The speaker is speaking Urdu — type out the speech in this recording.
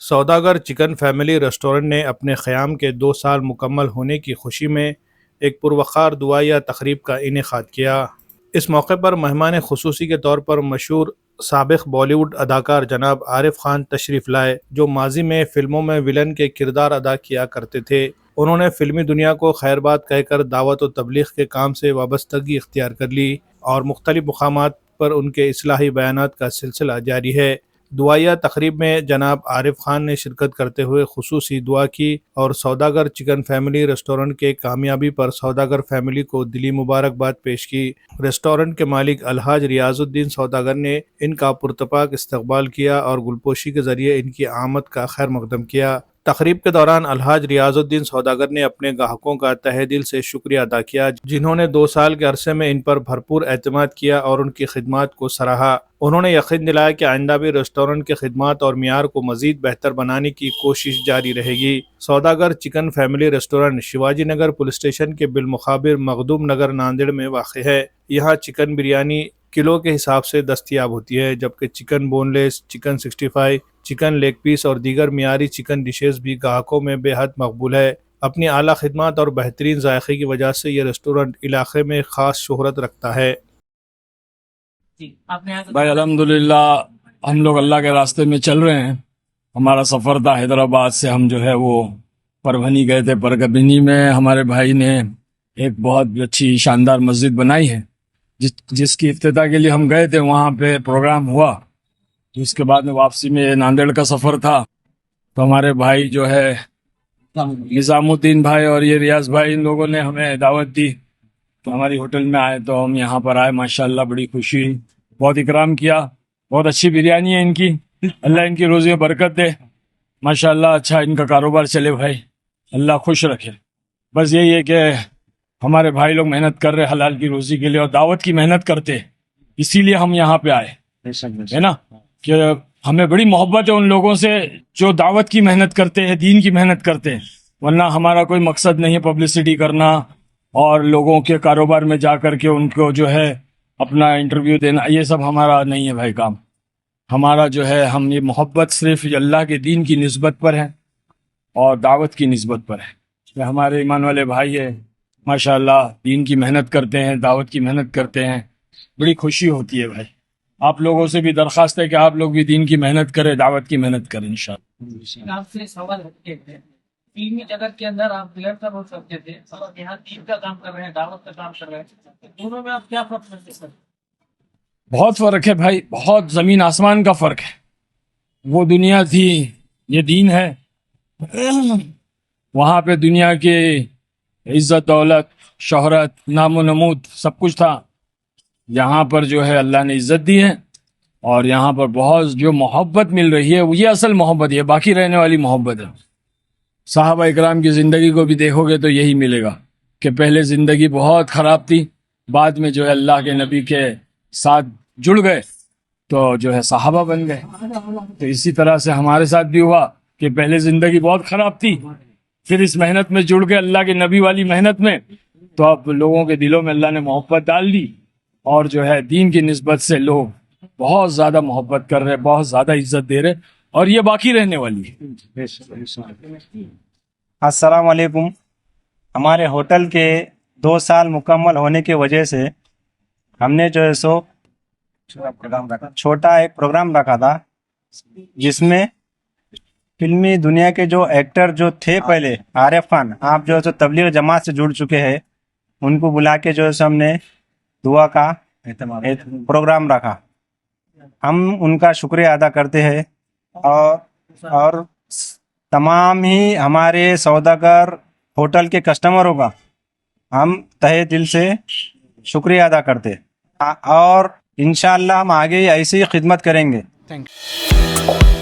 سوداگر چکن فیملی ریسٹورنٹ نے اپنے قیام کے 2 سال مکمل ہونے کی خوشی میں ایک پروقار دعائیہ تقریب کا انعقاد کیا۔ اس موقع پر مہمان خصوصی کے طور پر مشہور سابق بالی ووڈ اداکار جناب عارف خان تشریف لائے، جو ماضی میں فلموں میں ولن کے کردار ادا کیا کرتے تھے۔ انہوں نے فلمی دنیا کو خیر بات کہہ کر دعوت و تبلیغ کے کام سے وابستگی اختیار کر لی اور مختلف مقامات پر ان کے اصلاحی بیانات کا سلسلہ جاری ہے۔ دعائیہ تقریب میں جناب عارف خان نے شرکت کرتے ہوئے خصوصی دعا کی اور سوداگر چکن فیملی ریسٹورنٹ کے کامیابی پر سوداگر فیملی کو دلی مبارکباد پیش کی۔ ریسٹورنٹ کے مالک الحاج ریاض الدین سوداگر نے ان کا پرتپاک استقبال کیا اور گلپوشی کے ذریعے ان کی آمد کا خیر مقدم کیا۔ تقریب کے دوران الحاج ریاض الدین سوداگر نے اپنے گاہکوں کا تہہ دل سے شکریہ ادا کیا، جنہوں نے 2 سال کے عرصے میں ان پر بھرپور اعتماد کیا اور ان کی خدمات کو سراہا۔ انہوں نے یقین دلایا کہ آئندہ بھی ریسٹورنٹ کی خدمات اور معیار کو مزید بہتر بنانے کی کوشش جاری رہے گی۔ سوداگر chicken family restaurant Shivaji Nagar police station کے بالمقابل مخدوم نگر ناندیڑ میں واقع ہے۔ یہاں چکن بریانی کلو کے حساب سے دستیاب ہوتی ہے، جبکہ چکن بون لیس، چکن 65، چکن لیگ پیس اور دیگر معیاری چکن ڈشز بھی گاہکوں میں بے حد مقبول ہے۔ اپنی اعلیٰ خدمات اور بہترین ذائقے کی وجہ سے یہ ریسٹورنٹ علاقے میں خاص شہرت رکھتا ہے۔ بھائی الحمدللہ ہم لوگ اللہ کے راستے میں چل رہے ہیں۔ ہمارا سفر تھا حیدرآباد سے، ہم جو ہے وہ پربھنی گئے تھے۔ پربھنی میں ہمارے بھائی نے ایک بہت اچھی شاندار مسجد بنائی ہے، جس کی افتتاح کے لیے ہم گئے تھے۔ وہاں پہ پروگرام ہوا، اس کے بعد میں واپسی میں ناندیڑ کا سفر تھا، تو ہمارے بھائی جو ہے نظام الدین بھائی اور یہ ریاض بھائی، ان لوگوں نے ہمیں دعوت دی تو ہماری ہوٹل میں آئے، تو ہم یہاں پر آئے۔ ماشاءاللہ بڑی خوشی، بہت اکرام کیا، بہت اچھی بریانی ہے ان کی، اللہ ان کی روزی میں برکت دے۔ ماشاءاللہ اچھا ان کا کاروبار چلے بھائی، اللہ خوش رکھے۔ بس یہی ہے کہ ہمارے بھائی لوگ محنت کر رہے حلال کی روزی کے لیے اور دعوت کی محنت کرتے، اسی لیے ہم یہاں پہ آئے، ہے نا، کہ ہمیں بڑی محبت ہے ان لوگوں سے جو دعوت کی محنت کرتے ہیں، دین کی محنت کرتے ہیں۔ ورنہ ہمارا کوئی مقصد نہیں ہے پبلسٹی کرنا اور لوگوں کے کاروبار میں جا کر کے ان کو جو ہے اپنا انٹرویو دینا، یہ سب ہمارا نہیں ہے بھائی کام۔ ہمارا جو ہے ہم یہ محبت صرف اللہ کے دین کی نسبت پر ہے اور دعوت کی نسبت پر ہے۔ کہ ہمارے ایمان والے بھائی ہیں، ماشاءاللہ دین کی محنت کرتے ہیں، دعوت کی محنت کرتے ہیں، بڑی خوشی ہوتی ہے بھائی۔ آپ لوگوں سے بھی درخواست ہے کہ آپ لوگ بھی دین کی محنت کریں، دعوت کی محنت کریں انشاءاللہ۔ آپ سے سوال رکھتے تھے، فلمی جگت کے اندر آپ ڈائریکٹر ہو سکتے تھے اور یہاں دین کا کام کر رہے ہیں، دعوت کا کام کر رہے ہیں، دونوں میں آپ کیا فرق محسوس کرتے ہیں؟ بہت فرق ہے بھائی، بہت زمین آسمان کا فرق ہے۔ وہ دنیا تھی، یہ دین ہے۔ وہاں پہ دنیا کی عزت، دولت، شہرت، نام و نمود سب کچھ تھا۔ یہاں پر جو ہے اللہ نے عزت دی ہے اور یہاں پر بہت جو محبت مل رہی ہے، یہ اصل محبت ہے، باقی رہنے والی محبت ہے۔ صحابہ اکرام کی زندگی کو بھی دیکھو گے تو یہی ملے گا کہ پہلے زندگی بہت خراب تھی، بعد میں جو ہے اللہ کے نبی کے ساتھ جڑ گئے تو جو ہے صحابہ بن گئے۔ تو اسی طرح سے ہمارے ساتھ بھی ہوا کہ پہلے زندگی بہت خراب تھی، پھر اس محنت میں جڑ گئے اللہ کے نبی والی محنت میں، تو اب لوگوں کے دلوں میں اللہ نے محبت ڈال دی اور جو ہے دین کی نسبت سے لوگ بہت زیادہ محبت کر رہے، بہت زیادہ عزت دے رہے، اور یہ باقی رہنے والی ہے۔ السلام علیکم۔ ہمارے ہوٹل کے 2 سال مکمل ہونے کی وجہ سے ہم نے جو ہے سو چھوٹا ایک پروگرام رکھا تھا، جس میں فلمی دنیا کے جو ایکٹر جو تھے پہلے، عارف خان، آپ جو ہے سو تبلیغ جماعت سے جڑ چکے ہیں، ان کو بلا کے جو ہے سو ہم نے دعا کا پروگرام رکھا۔ ہم ان کا شکریہ ادا کرتے ہیں اور تمام ہی ہمارے سوداگر ہوٹل کے کسٹمروں کا ہم تہہ دل سے شکریہ ادا کرتے ہیں، اور انشاءاللہ ہم آگے ایسے ہی خدمت کریں گے۔ Thank you.